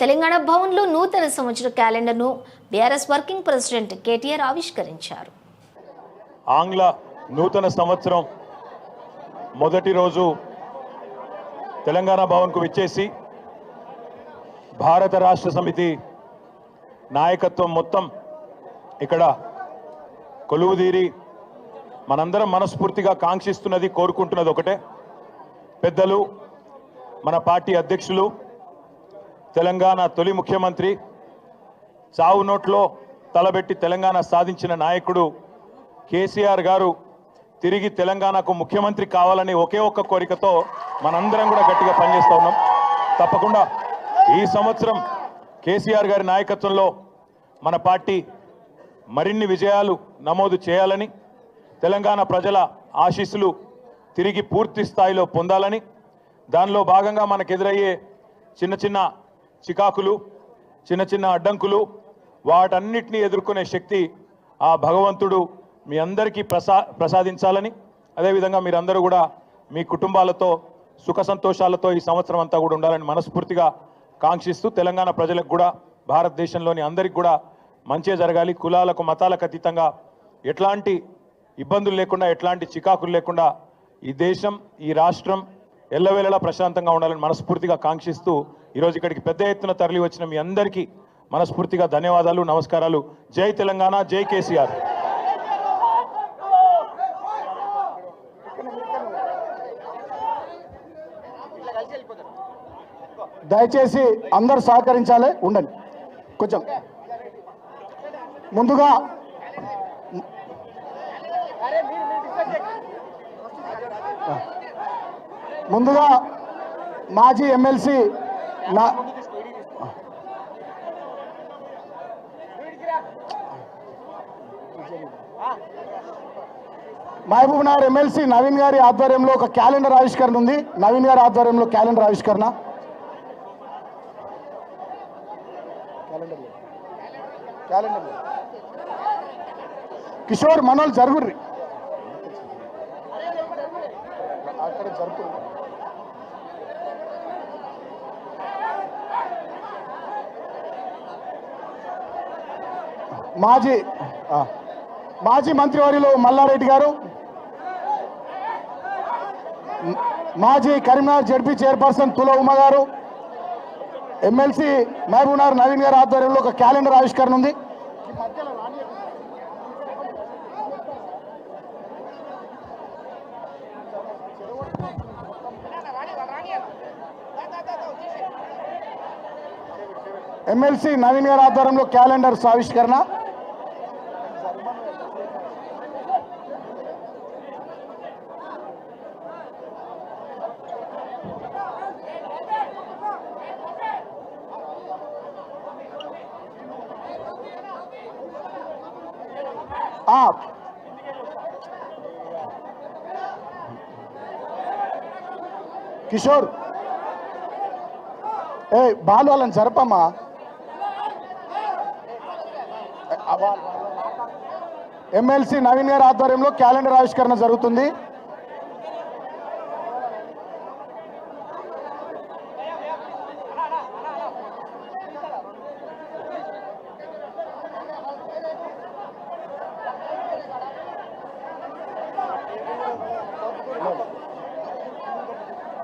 తెలంగాణ భవన్లో నూతన సంవత్సర క్యాలెండర్ను బీఆర్ఎస్ వర్కింగ్ ప్రెసిడెంట్ కేటీఆర్ ఆవిష్కరించారు. ఆంగ్ల నూతన సంవత్సరం మొదటి రోజు తెలంగాణ భవన్కు విచ్చేసి భారత రాష్ట్ర సమితి నాయకత్వం మొత్తం ఇక్కడ కొలువుదీరి మనందరం మనస్ఫూర్తిగా కాంక్షిస్తున్నది, కోరుకుంటున్నది ఒకటే. పెద్దలు, మన పార్టీ అధ్యక్షులు, తెలంగాణ తొలి ముఖ్యమంత్రి, చావు నోట్లో తలబెట్టి తెలంగాణ సాధించిన నాయకుడు కేసీఆర్ గారు తిరిగి తెలంగాణకు ముఖ్యమంత్రి కావాలని ఒకే ఒక్క కోరికతో మనందరం కూడా గట్టిగా పనిచేస్తూ ఉన్నాం. తప్పకుండా ఈ సంవత్సరం కేసీఆర్ గారి నాయకత్వంలో మన పార్టీ మరిన్ని విజయాలు నమోదు చేయాలని, తెలంగాణ ప్రజల ఆశీస్సులు తిరిగి పూర్తి స్థాయిలో పొందాలని, దానిలో భాగంగా మనకు ఎదురయ్యే చిన్న చిన్న చికాకులు, చిన్న చిన్న అడ్డంకులు, వాటన్నిటినీ ఎదుర్కొనే శక్తి ఆ భగవంతుడు మీ అందరికీ ప్రసాదించాలని, అదేవిధంగా మీరందరూ కూడా మీ కుటుంబాలతో సుఖ సంతోషాలతో ఈ సంవత్సరం అంతా కూడా ఉండాలని మనస్ఫూర్తిగా కాంక్షిస్తూ, తెలంగాణ ప్రజలకు కూడా భారతదేశంలోని అందరికీ కూడా మంచి జరగాలి, కులాలకు మతాలకు అతీతంగా ఎట్లాంటి ఇబ్బందులు లేకుండా, ఎట్లాంటి చికాకులు లేకుండా ఈ దేశం, ఈ రాష్ట్రం ఎల్లవేళలా ప్రశాంతంగా ఉండాలని మనస్ఫూర్తిగా కాంక్షిస్తూ ఈరోజు ఇక్కడికి పెద్ద ఎత్తున తరలి వచ్చిన మీ అందరికీ మనస్ఫూర్తిగా ధన్యవాదాలు, నమస్కారాలు. జై తెలంగాణ, జై కేసీఆర్. దయచేసి అందరూ సహకరించాలి, ఉండండి కొంచెం. ముందుగా మాజీ ఎమ్మెల్సీ మహబూబ్ నగర్ ఎమ్మెల్సీ నవీన్ గారి ఆధ్వర్యంలో ఒక క్యాలెండర్ ఆవిష్కరణ ఉంది. నవీన్ గారి ఆధ్వర్యంలో క్యాలెండర్ ఆవిష్కరణ. కిషోర్ మనోళ్ళు జరుగుర్రి అక్కడ జరుపు. మాజీ మంత్రివర్యులు మల్లారెడ్డి గారు, మాజీ కరీంనగర్ జడ్పీ చైర్పర్సన్ తుల ఉమ గారు, ఎమ్మెల్సీ మహబూబ్ నగర్ నవీన్ గారి ఆధ్వర్యంలో ఒక క్యాలెండర్ ఆవిష్కరణ ఉంది. ఎమ్మెల్సీ నవీన్ గారి ఆధ్వర్యంలో క్యాలెండర్ ఆవిష్కరణ. కిషోర్ బాలు వాళ్ళని జరపమ్మా. ఎమ్మెల్సీ నవీన్ గారి ఆధ్వర్యంలో క్యాలెండర్ ఆవిష్కరణ జరుగుతుంది.